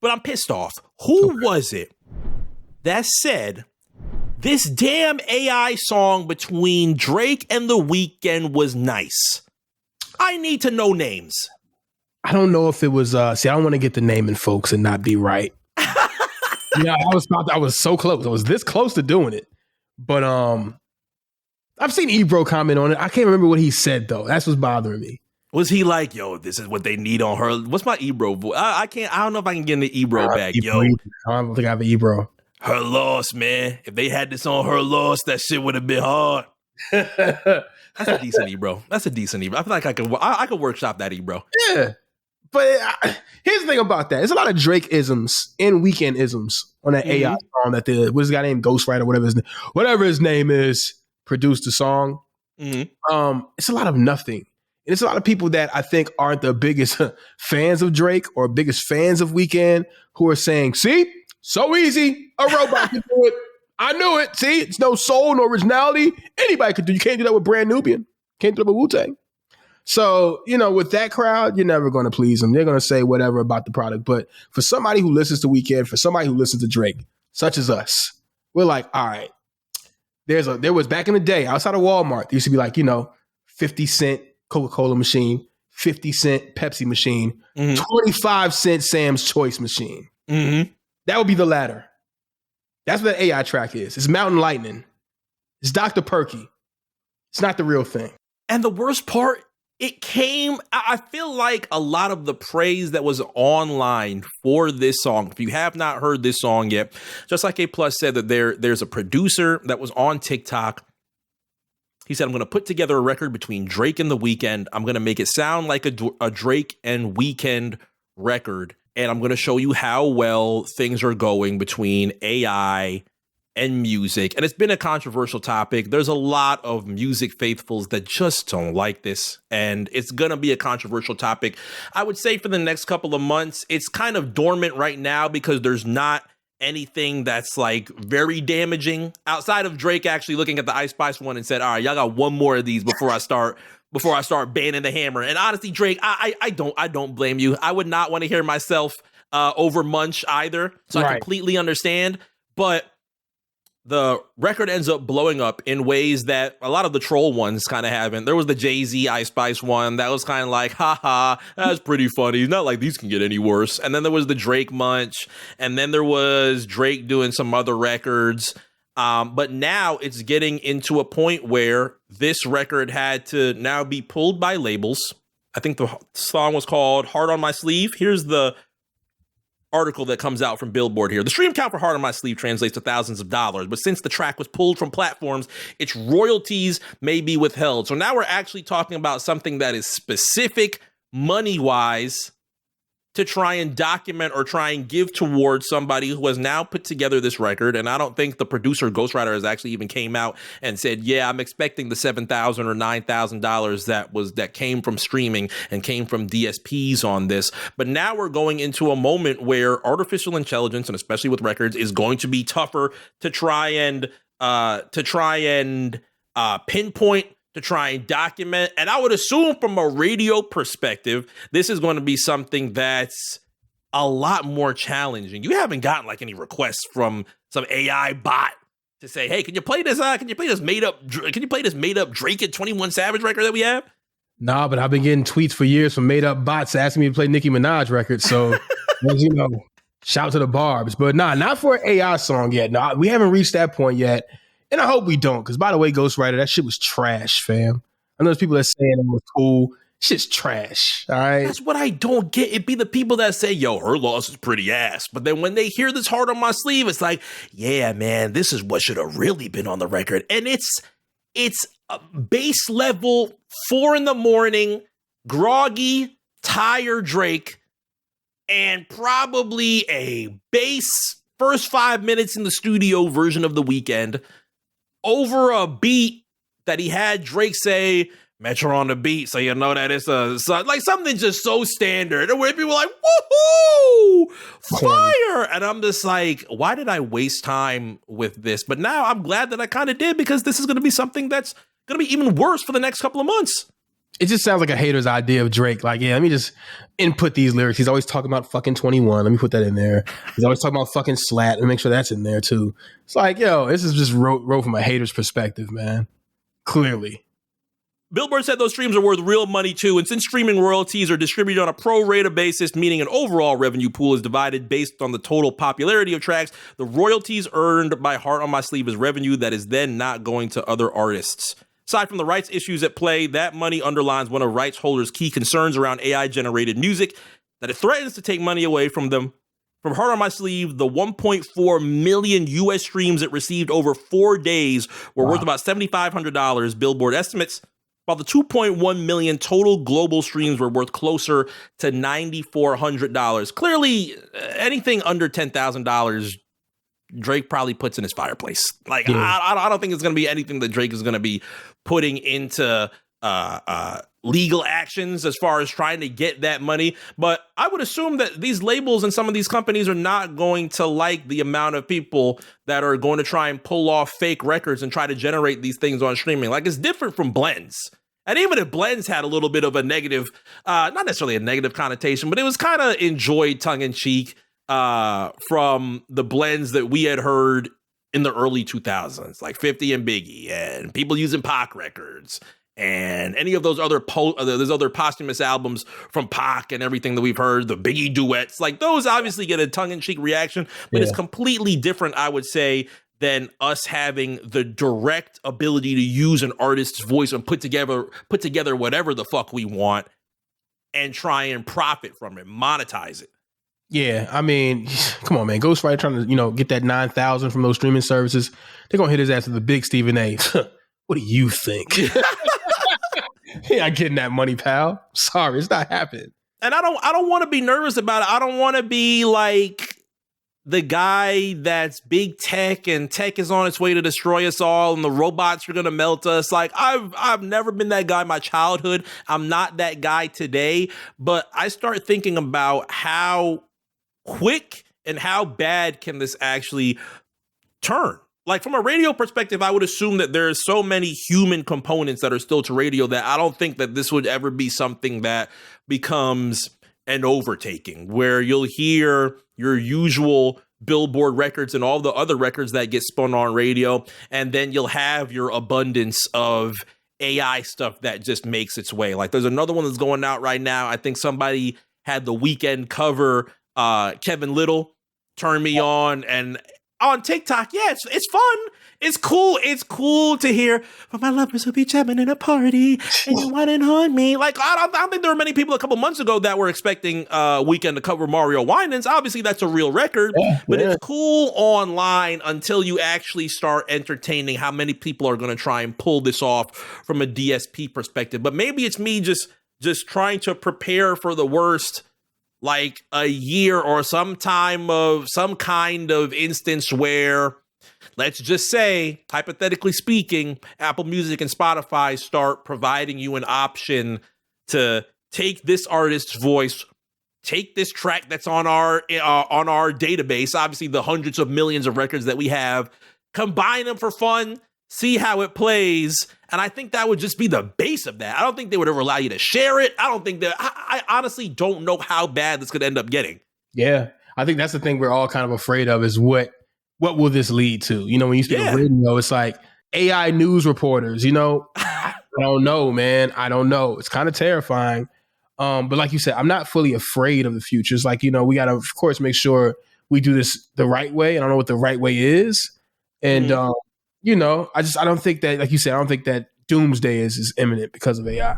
but I'm pissed off. Who was it that said this damn AI song between Drake and The Weeknd was nice? I need to know names. I don't know if it was, I don't want to get the naming folks and not be right. Yeah, I was so close. I was this close to doing it. But I've seen Ebro comment on it. I can't remember what he said, though. That's what's bothering me. Was he like, yo, this is what they need on her? What's my Ebro voice? I don't know if I can get in the Ebro back. Yo, I don't think I have an Ebro. Her loss, man. If they had this on her loss, that shit would have been hard. That's a decent Ebro. I feel like I could workshop that Ebro. Yeah. But here's the thing about that. There's a lot of Drake-isms and Weeknd-isms on that AI song that what's his guy named Ghostwriter, whatever his name is, produced the song. Mm-hmm. It's a lot of nothing. And it's a lot of people that I think aren't the biggest fans of Drake or biggest fans of Weeknd who are saying, see, so easy. A robot can do it. I knew it. See, it's no soul, no originality. Anybody could do. You can't do that with Brand Nubian. Can't do it with Wu-Tang. So, with that crowd, you're never going to please them. They're going to say whatever about the product. But for somebody who listens to Weeknd, for somebody who listens to Drake, such as us, we're like, all right, there was back in the day outside of Walmart, there used to be like, 50 cent Coca-Cola machine, 50 cent Pepsi machine, 25 cent Sam's Choice machine. Mm-hmm. That would be the latter. That's what the AI track is. It's Mountain Lightning. It's Dr. Perky. It's not the real thing. And the worst part, I feel like a lot of the praise that was online for this song, if you have not heard this song yet, just like A Plus said that there's a producer that was on TikTok. He said, I'm going to put together a record between Drake and The Weeknd. I'm going to make it sound like a Drake and Weeknd record. And I'm going to show you how well things are going between AI and music. And it's been a controversial topic. There's a lot of music faithfuls that just don't like this. And it's going to be a controversial topic. I would say for the next couple of months, it's kind of dormant right now because there's not anything that's like very damaging outside of Drake actually looking at the Ice Spice one and said, all right, y'all got one more of these before I start banning the hammer. And honestly, Drake, I don't blame you. I would not want to hear myself over Munch either. So I completely understand. But the record ends up blowing up in ways that a lot of the troll ones kind of haven't. There was the Jay-Z Ice Spice one that was kind of like, haha, that's pretty funny. Not like these can get any worse. And then there was the Drake Munch. And then there was Drake doing some other records. But now it's getting into a point where this record had to now be pulled by labels. I think the song was called Heart on My Sleeve. Here's the article that comes out from Billboard here. The stream count for Heart on My Sleeve translates to thousands of dollars, but since the track was pulled from platforms, its royalties may be withheld. So now we're actually talking about something that is specific money-wise to try and document or try and give towards somebody who has now put together this record. And I don't think the producer Ghostwriter has actually even came out and said, yeah, I'm expecting the $7,000 or $9,000 that came from streaming and came from DSPs on this. But now we're going into a moment where artificial intelligence, and especially with records, is going to be tougher to try and pinpoint, to try and document. And I would assume from a radio perspective, this is going to be something that's a lot more challenging. You haven't gotten like any requests from some AI bot to say, hey, can you play this made up Drake and 21 Savage record that we have? Nah, but I've been getting tweets for years from made up bots asking me to play Nicki Minaj records. So, shout to the Barbs. But nah, not for an AI song yet. No, we haven't reached that point yet. And I hope we don't, because by the way, Ghostwriter, that shit was trash, fam. I know there's people that saying it was cool. Shit's trash, all right? That's what I don't get. It be the people that say, yo, her loss is pretty ass. But then when they hear this Heart on My Sleeve, it's like, yeah, man, this is what should have really been on the record. And it's a base level, 4 a.m, groggy, tired Drake, and probably a bass first 5 minutes in the studio version of The Weeknd over a beat that he had Drake say, Metro on the beat, so you know that it's like something just so standard. And where people are like, woohoo, fire. And I'm just like, why did I waste time with this? But now I'm glad that I kind of did, because this is going to be something that's going to be even worse for the next couple of months. It just sounds like a hater's idea of Drake. Like, yeah, let me just input these lyrics. He's always talking about fucking 21. Let me put that in there. He's always talking about fucking slat. Let me make sure that's in there too. It's like, yo, this is just wrote from a hater's perspective, man. Clearly. Billboard said those streams are worth real money too, and since streaming royalties are distributed on a pro rata basis, meaning an overall revenue pool is divided based on the total popularity of tracks, the royalties earned by Heart on My Sleeve is revenue that is then not going to other artists. Aside from the rights issues at play, that money underlines one of rights holders' key concerns around AI-generated music, that it threatens to take money away from them. From Heart on My Sleeve, the 1.4 million US streams it received over 4 days were worth about $7,500, Billboard estimates, while the 2.1 million total global streams were worth closer to $9,400. Clearly, anything under $10,000, Drake probably puts in his fireplace. Like, yeah. I don't think it's going to be anything that Drake is going to be putting into legal actions as far as trying to get that money. But I would assume that these labels and some of these companies are not going to like the amount of people that are going to try and pull off fake records and try to generate these things on streaming. Like, it's different from blends. And even if blends had a little bit of a negative, not necessarily a negative connotation, but it was kind of enjoyed tongue-in-cheek from the blends that we had heard in the early 2000s, like 50 and Biggie and people using Pac records and any of those other posthumous albums from Pac and everything that we've heard, the Biggie duets, like those obviously get a tongue-in-cheek reaction, but it's completely different, I would say, than us having the direct ability to use an artist's voice and put together whatever the fuck we want and try and profit from it, monetize it. Yeah, I mean, come on, man. Ghostwriter trying to, get that 9,000 from those streaming services. They're going to hit his ass with the big Stephen A. What do you think? He not getting that money, pal. Sorry, it's not happening. And I don't want to be nervous about it. I don't want to be like the guy that's big tech and tech is on its way to destroy us all and the robots are going to melt us. Like, I've never been that guy in my childhood. I'm not that guy today. But I start thinking about how quick and how bad can this actually turn. Like, from a radio perspective, I would assume that there's so many human components that are still to radio that I don't think that this would ever be something that becomes an overtaking where you'll hear your usual Billboard records and all the other records that get spun on radio, and then you'll have your abundance of AI stuff that just makes its way. Like, there's another one that's going out right now. I think somebody had The Weeknd cover Kevin Little, Turn Me On, and on TikTok, yeah, it's fun. It's cool. It's cool to hear, but my lovers will be jamming in a party and you wanting on me. Like, I don't think there were many people a couple months ago that were expecting Weeknd to cover Mario Winans. Obviously, that's a real record, but it's cool online until you actually start entertaining how many people are going to try and pull this off from a DSP perspective. But maybe it's me just trying to prepare for the worst, like a year or some kind of instance where, let's just say, hypothetically speaking, Apple Music and Spotify start providing you an option to take this artist's voice, take this track that's on our database, obviously the hundreds of millions of records that we have, combine them for fun, see how it plays. And I think that would just be the base of that. I don't think they would ever allow you to share it. I don't think that, I honestly don't know how bad this could end up getting. Yeah. I think that's the thing we're all kind of afraid of is what will this lead to? When you speak of radio, it's like AI news reporters, I don't know, man. I don't know. It's kind of terrifying. But like you said, I'm not fully afraid of the future. It's like, we got to, of course, make sure we do this the right way. I don't know what the right way is. And, I don't think that, like you said, I don't think that doomsday is imminent because of AI.